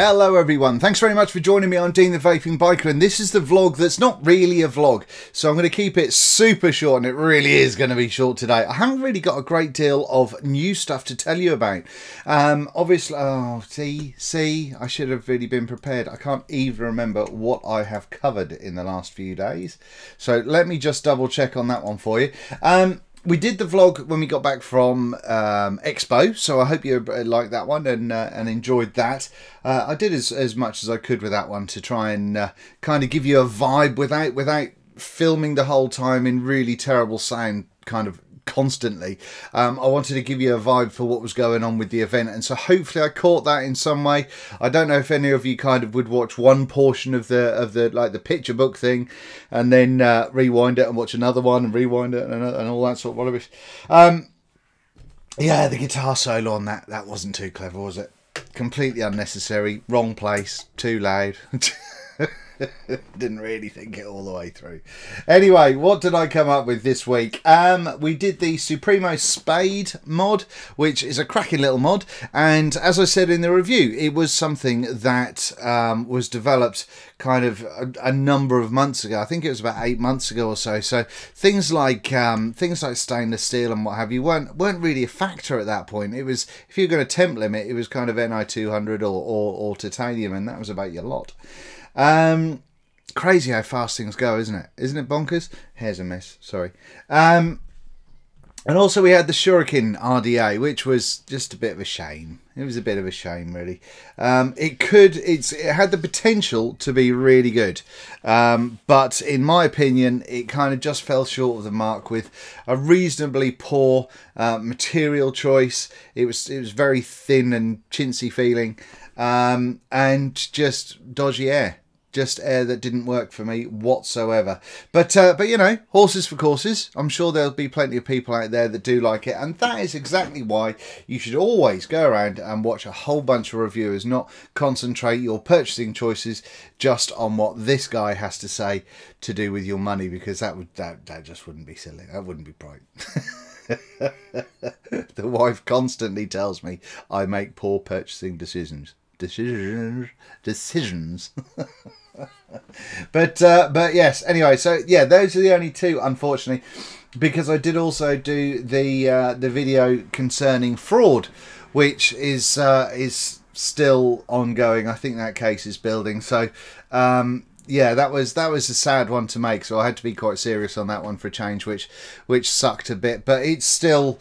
Hello everyone, thanks very much for joining me on Dean the Vaping Biker, and this is the vlog that's not really a vlog, so I'm going to keep it super short, and it really is going to be short today. I haven't really got a great deal of new stuff to tell you about. Obviously, I should have really been prepared. I can't even remember what I have covered in the last few days, so let me just double check on that one for you. We did the vlog when we got back from Expo, so I hope you liked that one and enjoyed that. I did as much as I could with that one to try and kind of give you a vibe without filming the whole time in really terrible sound kind of constantly. I wanted to give you a vibe for what was going on with the event, and so hopefully I caught that in some way. I don't know if any of you kind of would watch one portion of the like the picture book thing and then rewind it and watch another one and rewind it and all that sort of rubbish. Yeah, the guitar solo on that wasn't too clever, was it? Completely unnecessary, wrong place, too loud. Didn't really think it all the way through. Anyway, what did I come up with this week? We did the Supremo Spade mod, which is a cracking little mod, and as I said in the review, it was something that was developed kind of a number of months ago. I think it was about 8 months ago or so. So things like stainless steel and what have you weren't really a factor at that point. It was, if you're going to temp limit, it was kind of Ni 200 or titanium, and that was about your lot. Crazy how fast things go, isn't it? Isn't it bonkers? Here's a miss, sorry. And also we had the Shuriken RDA, which was just a bit of a shame. It was a bit of a shame, really. It had the potential to be really good, but in my opinion, it kind of just fell short of the mark with a reasonably poor material choice. It was very thin and chintzy feeling, and just dodgy air. Just air that didn't work for me whatsoever. But you know, horses for courses. I'm sure there'll be plenty of people out there that do like it, and that is exactly why you should always go around and watch a whole bunch of reviewers, not concentrate your purchasing choices just on what this guy has to say to do with your money, because that just wouldn't be silly. That wouldn't be bright. The wife constantly tells me I make poor purchasing decisions. But yes, anyway, so yeah, those are the only two, unfortunately, because I did also do the video concerning fraud, which is still ongoing. I think that case is building, so yeah, that was a sad one to make, so I had to be quite serious on that one for a change, which sucked a bit. But it still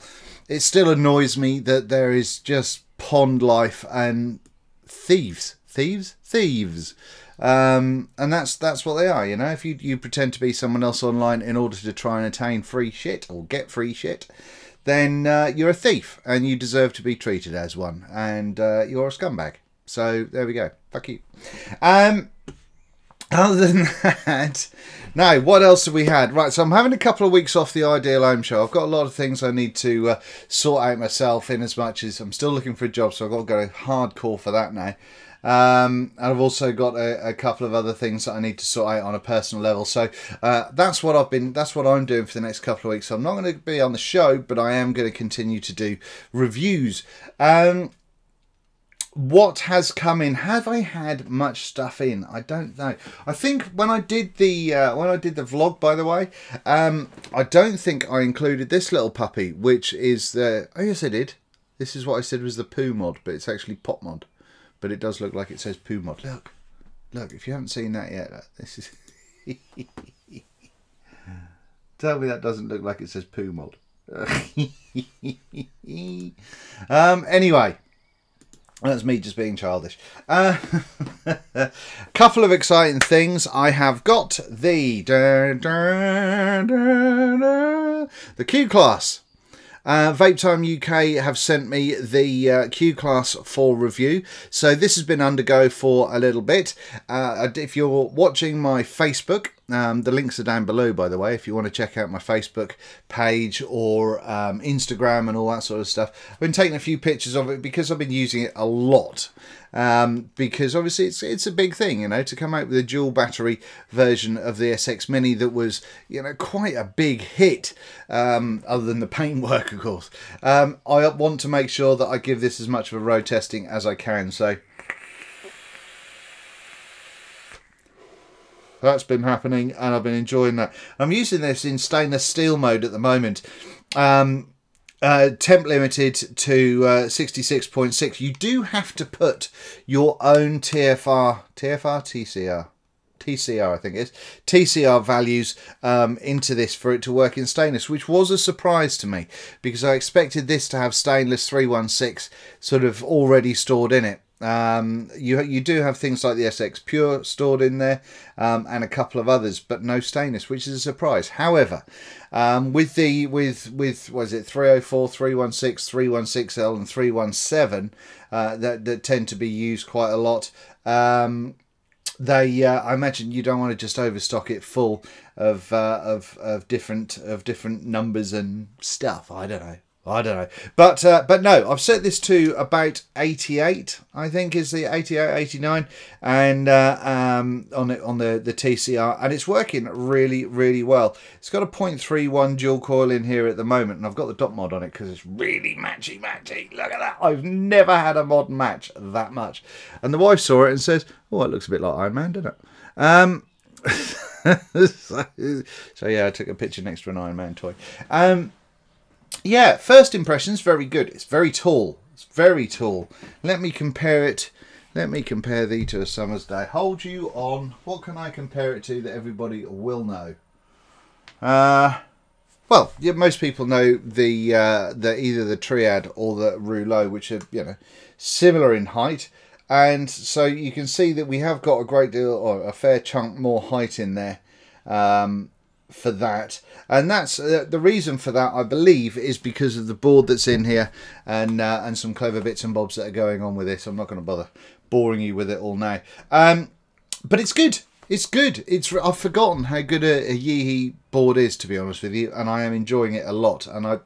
annoys me that there is just pond life and thieves, and that's what they are, you know. If you pretend to be someone else online in order to try and attain free shit or get free shit, then you're a thief and you deserve to be treated as one, and you're a scumbag. So there we go, fuck you. Other than that, now what else have we had? Right, so I'm having a couple of weeks off the Ideal Home Show. I've got a lot of things I need to sort out myself, in as much as I'm still looking for a job, so I've got to go hardcore for that now. And I've also got a couple of other things that I need to sort out on a personal level. So that's what I'm doing for the next couple of weeks. So I'm not going to be on the show, but I am going to continue to do reviews. What has come in? Have I had much stuff in? I don't know. I think when I did the vlog, by the way, I don't think I included this little puppy, which is the, oh yes I did. This is what I said was the poo mod, but it's actually pop mod. But it does look like it says poo mod. Look, if you haven't seen that yet, this is tell me that doesn't look like it says poo mod. Anyway, that's me just being childish. Couple of exciting things. I have got the Q class. Vapetime UK have sent me the Q class for review, so this has been undergo for a little bit. If you're watching my Facebook, the links are down below, by the way, if you want to check out my Facebook page or Instagram and all that sort of stuff. I've been taking a few pictures of it because I've been using it a lot. Because obviously it's a big thing, you know, to come out with a dual battery version of the SX Mini that was, you know, quite a big hit, other than the paintwork, of course. I want to make sure that I give this as much of a road testing as I can, so that's been happening, and I've been enjoying that. I'm using this in stainless steel mode at the moment. Temp limited to 66.6. You do have to put your own TCR I think it is, TCR values into this for it to work in stainless, which was a surprise to me, because I expected this to have stainless 316 sort of already stored in it. You do have things like the SX Pure stored in there, and a couple of others, but no stainless, which is a surprise. However, with what is it, 304, 316, 316L and 317 that tend to be used quite a lot, I imagine you don't want to just overstock it full of different numbers and stuff. I don't know. But no, I've set this to about 88, I think is the 88, 89, and on the TCR, and it's working really, really well. It's got a 0.31 dual coil in here at the moment, and I've got the dot mod on it because it's really matchy. Look at that. I've never had a mod match that much. And the wife saw it and says, oh, it looks a bit like Iron Man, doesn't it? So yeah, I took a picture next to an Iron Man toy. Yeah, first impressions, very good. It's very tall. It's very tall. Let me compare it. Let me compare thee to a summer's day. Hold you on. What can I compare it to that everybody will know? Well, yeah, most people know the either the Triad or the Rouleau, which are, you know, similar in height. And so you can see that we have got a great deal, or a fair chunk more height in there. For that, and that's the reason for that, I believe, is because of the board that's in here, and some clever bits and bobs that are going on with this. I'm not going to bother boring you with it all now, but it's good. It's good. I've forgotten how good a Yeehee board is, to be honest with you, and I am enjoying it a lot. And I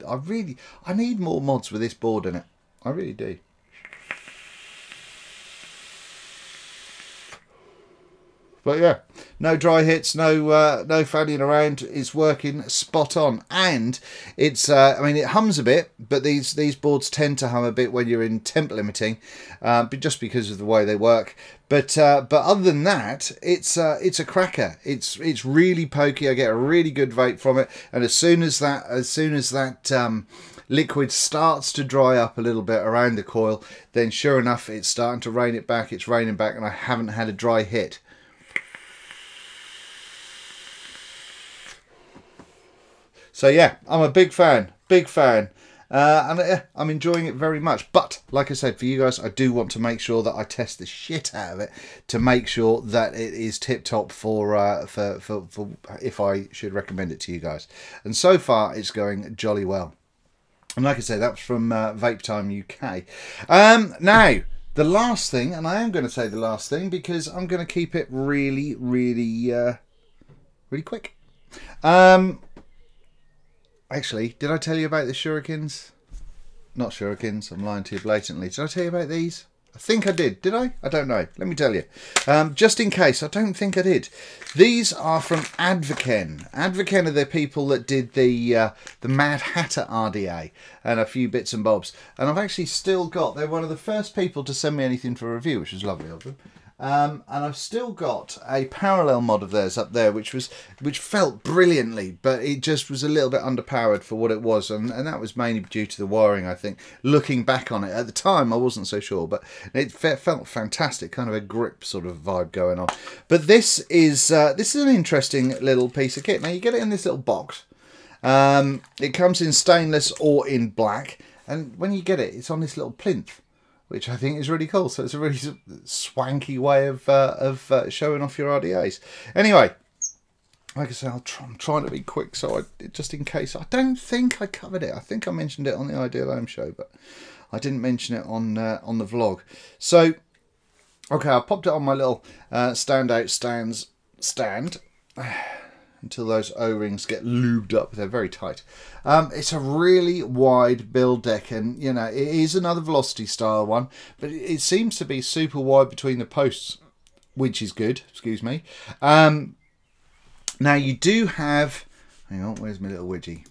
need more mods with this board in it. I really do. But yeah, no dry hits, no fanning around. It's working spot on, and it's I mean, it hums a bit, but these boards tend to hum a bit when you're in temp limiting, but just because of the way they work. But other than that, it's a cracker. It's really pokey. I get a really good vape from it, and as soon as that liquid starts to dry up a little bit around the coil, then sure enough, it's starting to rain it back. It's raining back, and I haven't had a dry hit. So yeah, I'm a big fan, and I'm enjoying it very much. But like I said, for you guys, I do want to make sure that I test the shit out of it to make sure that it is tip top for if I should recommend it to you guys. And so far, it's going jolly well. And like I said, that was from Vapetime UK. Now, the last thing, and I am going to say the last thing because I'm going to keep it really, really quick. Actually, did I tell you about the shurikens? Not shurikens, I'm lying to you blatantly. Did I tell you about these? I think I did. Did I? I don't know. Let me tell you. Just in case, I don't think I did. These are from Advocacy. Advocacy are the people that did the Mad Hatter RDA and a few bits and bobs. And I've actually still got, they're one of the first people to send me anything for review, which was lovely of them. And I've still got a parallel mod of theirs up there, which felt brilliantly, but it just was a little bit underpowered for what it was, and that was mainly due to the wiring, I think. Looking back on it, at the time I wasn't so sure, but it felt fantastic, kind of a grip sort of vibe going on. But this is an interesting little piece of kit. Now you get it in this little box. It comes in stainless or in black, and when you get it, it's on this little plinth, which I think is really cool. So it's a really swanky way of showing off your RDAs. Anyway, like I said, I'm trying to be quick, so just in case. I don't think I covered it. I think I mentioned it on the Ideal Home show, but I didn't mention it on the vlog. So, okay, I popped it on my little standout stand until those O-rings get lubed up. They're very tight. It's a really wide build deck, and you know, it is another Velocity style one, but it seems to be super wide between the posts, which is good. Excuse me. Now you do have, hang on, where's my little widgie?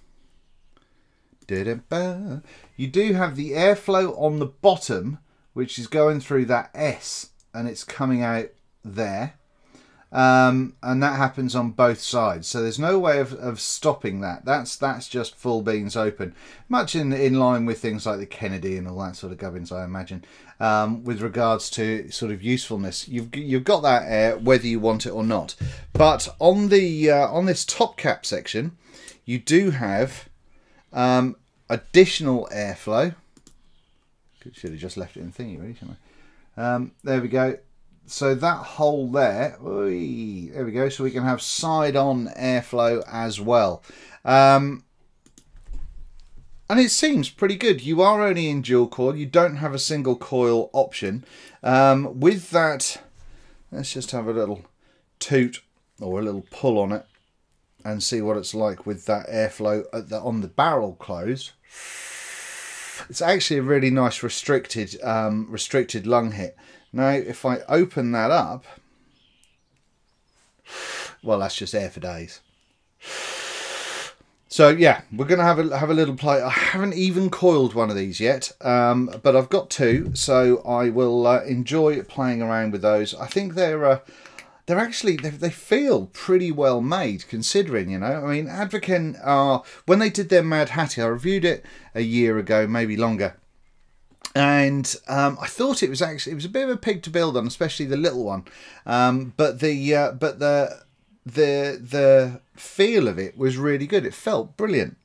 You do have the airflow on the bottom, which is going through that S, and it's coming out there. and that happens on both sides. So there's no way of stopping that. That's just full beans open, much in line with things like the Kennedy and all that sort of gubbins, I imagine. With regards to sort of usefulness, you've got that air whether you want it or not. But on the on this top cap section, you do have additional airflow. Should have just left it in thingy, really, shouldn't I? There we go. So that hole there, there we go. So we can have side-on airflow as well. And it seems pretty good. You are only in dual coil. You don't have a single coil option. With that, let's just have a little toot or a little pull on it and see what it's like with that airflow on the barrel closed. It's actually a really nice restricted lung hit. Now, if I open that up, well, that's just air for days. So yeah, we're going to have a little play. I haven't even coiled one of these yet, but I've got two, so I will enjoy playing around with those. I think they're actually they feel pretty well made, considering, you know. I mean, Advocacy when they did their Mad Hattie, I reviewed it a year ago, maybe longer. And I thought it was a bit of a pig to build on, especially the little one. But the feel of it was really good. It felt brilliant.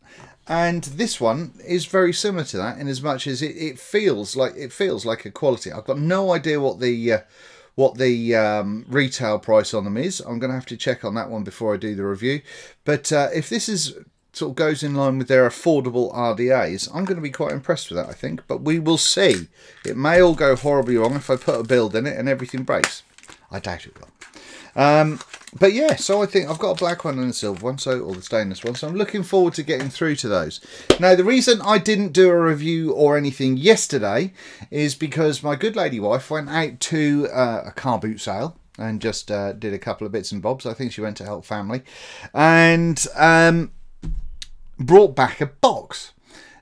And this one is very similar to that in as much as it feels like a quality. I've got no idea what the retail price on them is. I'm going to have to check on that one before I do the review. But if this is sort of goes in line with their affordable RDAs, I'm going to be quite impressed with that, I think. But we will see. It may all go horribly wrong if I put a build in it and everything breaks. I doubt it will. But yeah, so I think I've got a black one and a silver one, or the stainless one, so I'm looking forward to getting through to those. Now, the reason I didn't do a review or anything yesterday is because my good lady wife went out to a car boot sale and just did a couple of bits and bobs. I think she went to help family, and brought back a box.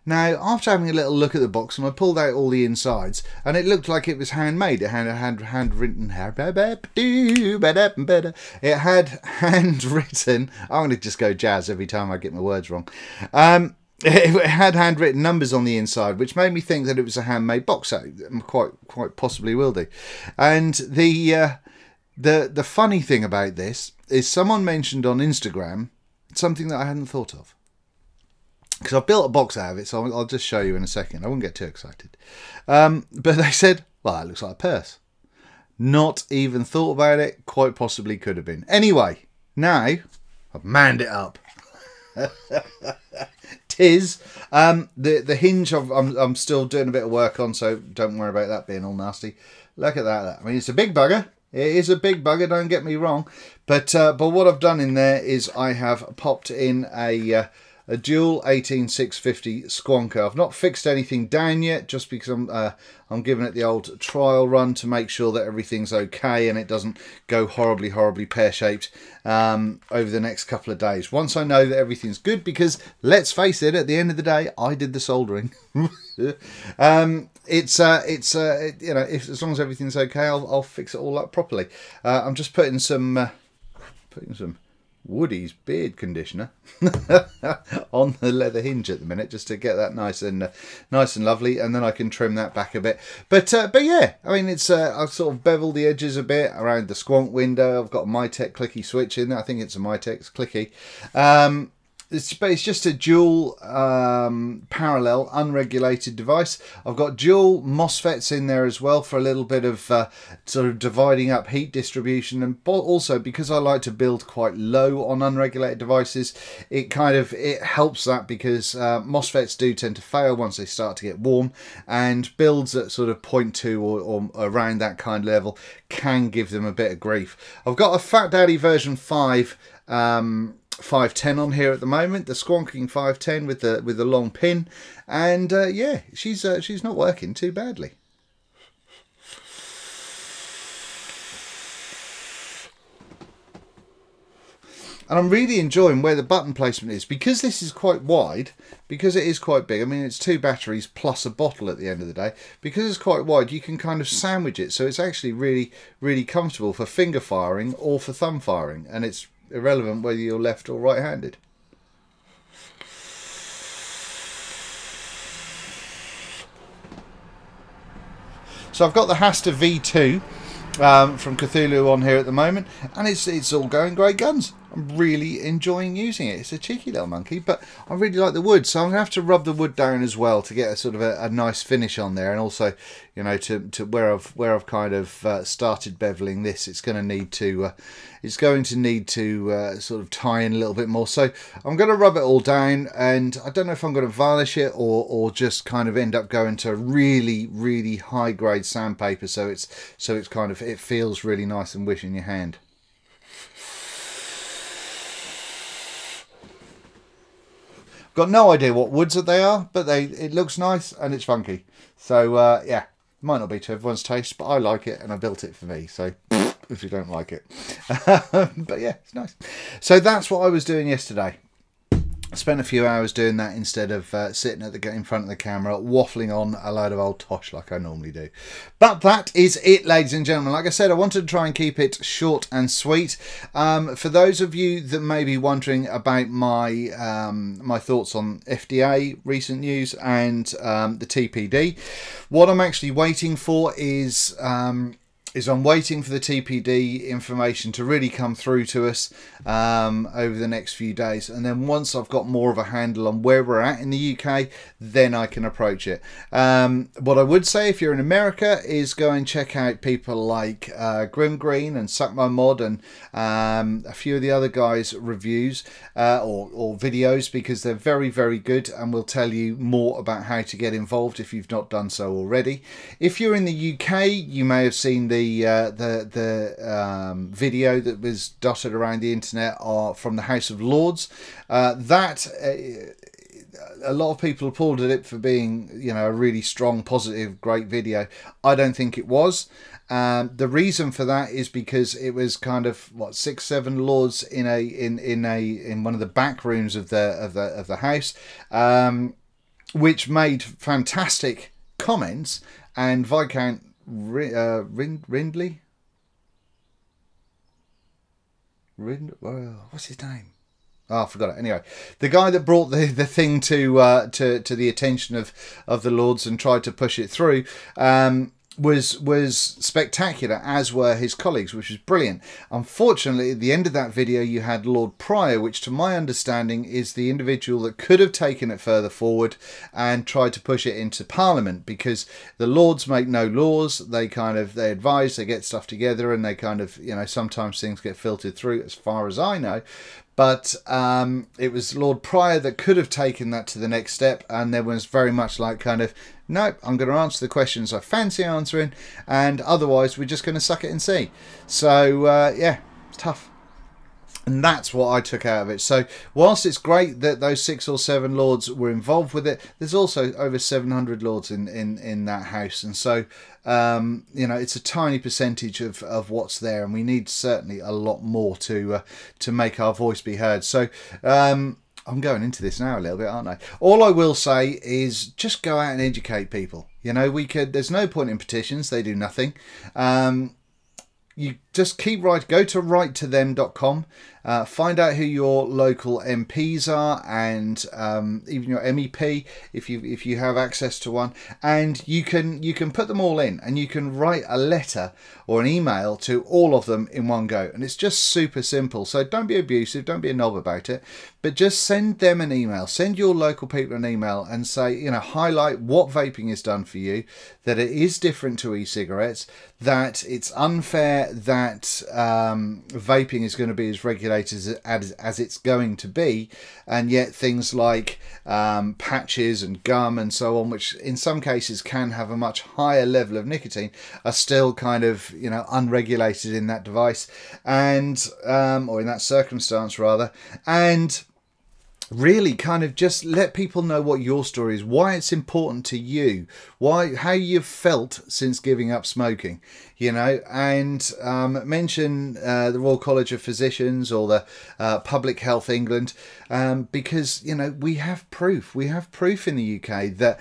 Now, after having a little look at the box, and I pulled out all the insides, and it looked like it was handmade. It had handwritten. It had handwritten. I'm going to just go jazz every time I get my words wrong. It had handwritten numbers on the inside, which made me think that it was a handmade box. Quite possibly will do. And the funny thing about this is someone mentioned on Instagram something that I hadn't thought of. Because I've built a box out of it, so I'll just show you in a second. I won't get too excited. But they said, well, that looks like a purse. Not even thought about it. Quite possibly could have been. Anyway, now I've manned it up. Tis. The hinge I'm still doing a bit of work on, so don't worry about that being all nasty. Look at that. I mean, it's a big bugger. It is a big bugger, don't get me wrong. But what I've done in there is I have popped in a dual 18650 squonker. I've not fixed anything down yet, just because I'm giving it the old trial run to make sure that everything's okay and it doesn't go horribly pear-shaped over the next couple of days. Once I know that everything's good, because let's face it, at the end of the day, I did the soldering. You know, as long as everything's okay, I'll fix it all up properly. I'm just putting some Woody's beard conditioner on the leather hinge at the minute, just to get that nice and lovely, and then I can trim that back a bit. But yeah, I mean, it's I've sort of beveled the edges a bit around the squonk window. I've got a Mytek clicky switch in there. I think it's a Mytek, it's clicky. It's just a dual parallel unregulated device. I've got dual MOSFETs in there as well for a little bit of sort of dividing up heat distribution, and also because I like to build quite low on unregulated devices, it helps that, because MOSFETs do tend to fail once they start to get warm, and builds at sort of 0.2 or around that kind of level can give them a bit of grief. I've got a Fat Daddy version 5 510 on here at the moment, the squonking 510 with the long pin, and yeah, she's not working too badly. And I'm really enjoying where the button placement is, because this is quite wide, because it is quite big. I mean, it's 2 batteries plus a bottle at the end of the day. Because it's quite wide, you can kind of sandwich it, so it's actually really, really comfortable for finger firing or for thumb firing, and it's irrelevant whether you're left or right-handed. So I've got the Hasta V2 from Cthulhu on here at the moment, and it's all going great guns. I'm really enjoying using it. It's a cheeky little monkey, but I really like the wood, so I'm going to have to rub the wood down as well to get a sort of a nice finish on there, and also, you know, to where I've kind of started beveling this, it's going to need to sort of tie in a little bit more. So I'm going to rub it all down, and I don't know if I'm going to varnish it or just kind of end up going to really, really high grade sandpaper, so it's kind of, it feels really nice and wish in your hand. Got no idea what woods they are, but it looks nice and it's funky. So yeah, might not be to everyone's taste, but I like it and I built it for me. So if you don't like it, but yeah, it's nice. So that's what I was doing yesterday. I spent a few hours doing that instead of sitting in front of the camera waffling on a load of old tosh like I normally do. But that is it, ladies and gentlemen. Like I said, I wanted to try and keep it short and sweet. For those of you that may be wondering about my my thoughts on FDA recent news and the TPD, what I'm actually waiting for is I'm waiting for the TPD information to really come through to us over the next few days, and then once I've got more of a handle on where we're at in the UK, then I can approach it. What I would say, if you're in America, is go and check out people like Grim Green and Suck My Mod and a few of the other guys' reviews or videos, because they're very, very good and will tell you more about how to get involved if you've not done so already. If you're in the UK, you may have seen the video that was dotted around the internet from the House of Lords. A lot of people pulled at it for being, you know, a really strong, positive, great video. I don't think it was. The reason for that is because it was kind of what, 6-7 lords in one of the back rooms of the house, which made fantastic comments, and Viscount Rindley? What's his name? Oh, I forgot it. Anyway, the guy that brought the thing to the attention of the Lords and tried to push it through was spectacular, as were his colleagues, which was brilliant. Unfortunately, at the end of that video, you had Lord Pryor, which to my understanding is the individual that could have taken it further forward and tried to push it into Parliament, because the Lords make no laws. They advise, they get stuff together, and they kind of, you know, sometimes things get filtered through, as far as I know. But it was Lord Pryor that could have taken that to the next step, and there was very much like kind of, nope, I'm going to answer the questions I fancy answering, and otherwise we're just going to suck it and see. So yeah, it's tough. And that's what I took out of it. So whilst it's great that those 6 or 7 lords were involved with it, there's also over 700 lords in that house. And so, you know, it's a tiny percentage of what's there. And we need certainly a lot more to make our voice be heard. So I'm going into this now a little bit, aren't I? All I will say is just go out and educate people. You know, there's no point in petitions. They do nothing. You just keep go to writetothem.com, find out who your local MPs are, and even your MEP if you have access to one, and you can put them all in, and you can write a letter or an email to all of them in one go, and it's just super simple. So don't be abusive, don't be a knob about it, but just send them an email, send your local people an email, and say, you know, highlight what vaping has done for you, that it is different to e-cigarettes, that it's unfair that vaping is going to be as regulated as it's going to be, and yet things like patches and gum and so on, which in some cases can have a much higher level of nicotine, are still kind of, you know, unregulated in that device, and or in that circumstance rather. And really kind of just let people know what your story is, why it's important to you, how you've felt since giving up smoking, you know, and mention the Royal College of Physicians or the Public Health England, because, you know, we have proof in the UK that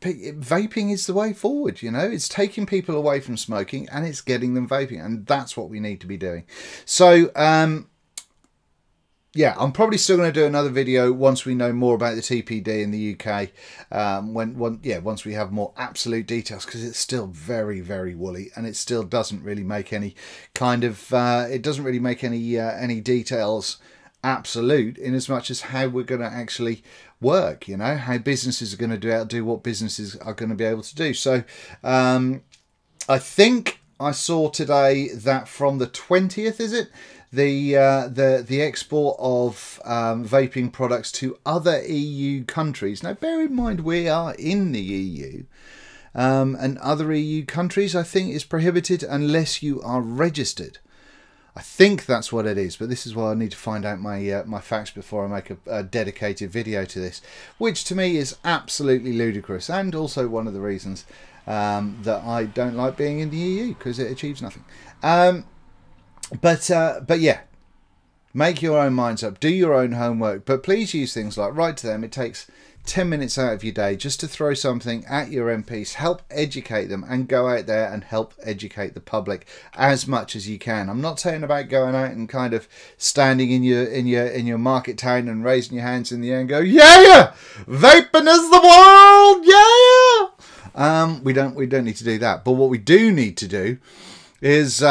vaping is the way forward. You know, it's taking people away from smoking and it's getting them vaping, and that's what we need to be doing. So yeah, I'm probably still going to do another video once we know more about the TPD in the UK. Once we have more absolute details, because it's still very, very woolly, and it still doesn't really make any kind of any details absolute, in as much as how we're going to actually work. You know, how businesses are going to do what businesses are going to be able to do. So I think I saw today that from the 20th, is it? The export of vaping products to other EU countries. Now, bear in mind, we are in the EU, and other EU countries, I think, is prohibited unless you are registered. I think that's what it is, but this is why I need to find out my facts before I make a dedicated video to this, which to me is absolutely ludicrous, and also one of the reasons that I don't like being in the EU, because it achieves nothing. But yeah, make your own minds up, do your own homework, but please use things like write to them. It takes 10 minutes out of your day just to throw something at your MPs, help educate them, and go out there and help educate the public as much as you can. I'm not saying about going out and kind of standing in your market town and raising your hands in the air and go, yeah, vaping is the world, yeah. We don't need to do that, but what we do need to do is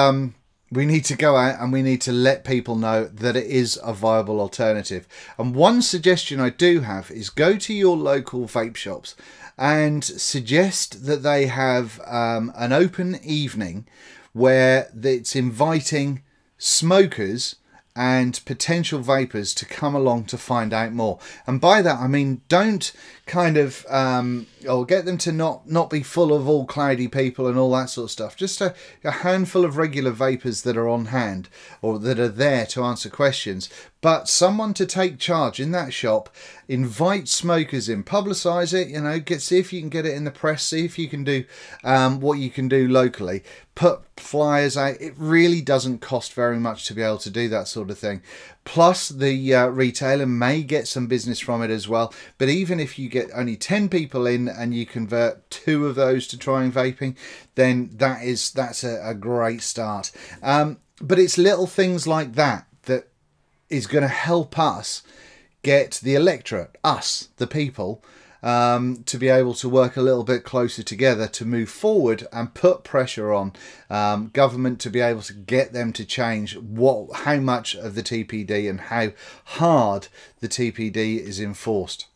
we need to go out and we need to let people know that it is a viable alternative. And one suggestion I do have is go to your local vape shops and suggest that they have an open evening where it's inviting smokers and potential vapors to come along to find out more. And by that I mean, don't kind of or get them to not be full of all cloudy people and all that sort of stuff. Just a handful of regular vapors that are on hand or that are there to answer questions, but someone to take charge in that shop. Invite smokers in, publicise it, you know, see if you can get it in the press, see if you can do what you can do locally, put flyers out. It really doesn't cost very much to be able to do that sort of thing. Plus the retailer may get some business from it as well. But even if you get only 10 people in and you convert 2 of those to trying vaping, then that's a great start. But it's little things like that that is going to help us get the electorate, us, the people, to be able to work a little bit closer together to move forward and put pressure on government to be able to get them to change how much of the TPD and how hard the TPD is enforced.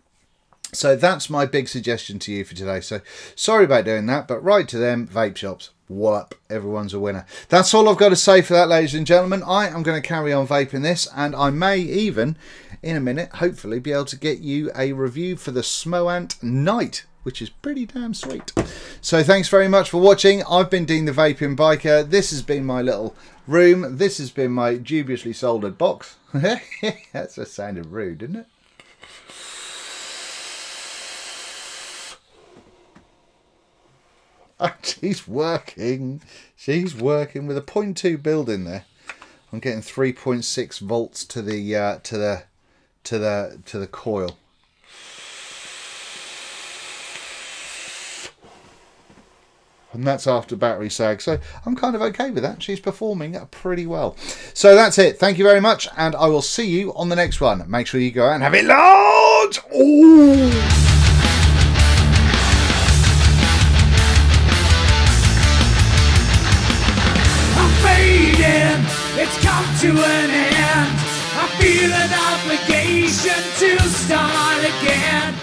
So that's my big suggestion to you for today. So sorry about doing that, but write to them, vape shops. Wallop, everyone's a winner. That's all I've got to say for that, ladies and gentlemen. I am going to carry on vaping this, and I may even, in a minute, hopefully be able to get you a review for the Smoant Night, which is pretty damn sweet. So thanks very much for watching. I've been Dean the Vaping Biker. This has been my little room. This has been my dubiously soldered box. That just sounded rude, didn't it? She's working. She's working with a 0.2 build in there. I'm getting 3.6 volts to the coil. And that's after battery sag, so I'm kind of okay with that. She's performing pretty well. So that's it. Thank you very much, and I will see you on the next one. Make sure you go out and have it large. Ooh. It's come to an end. I feel an obligation to start again.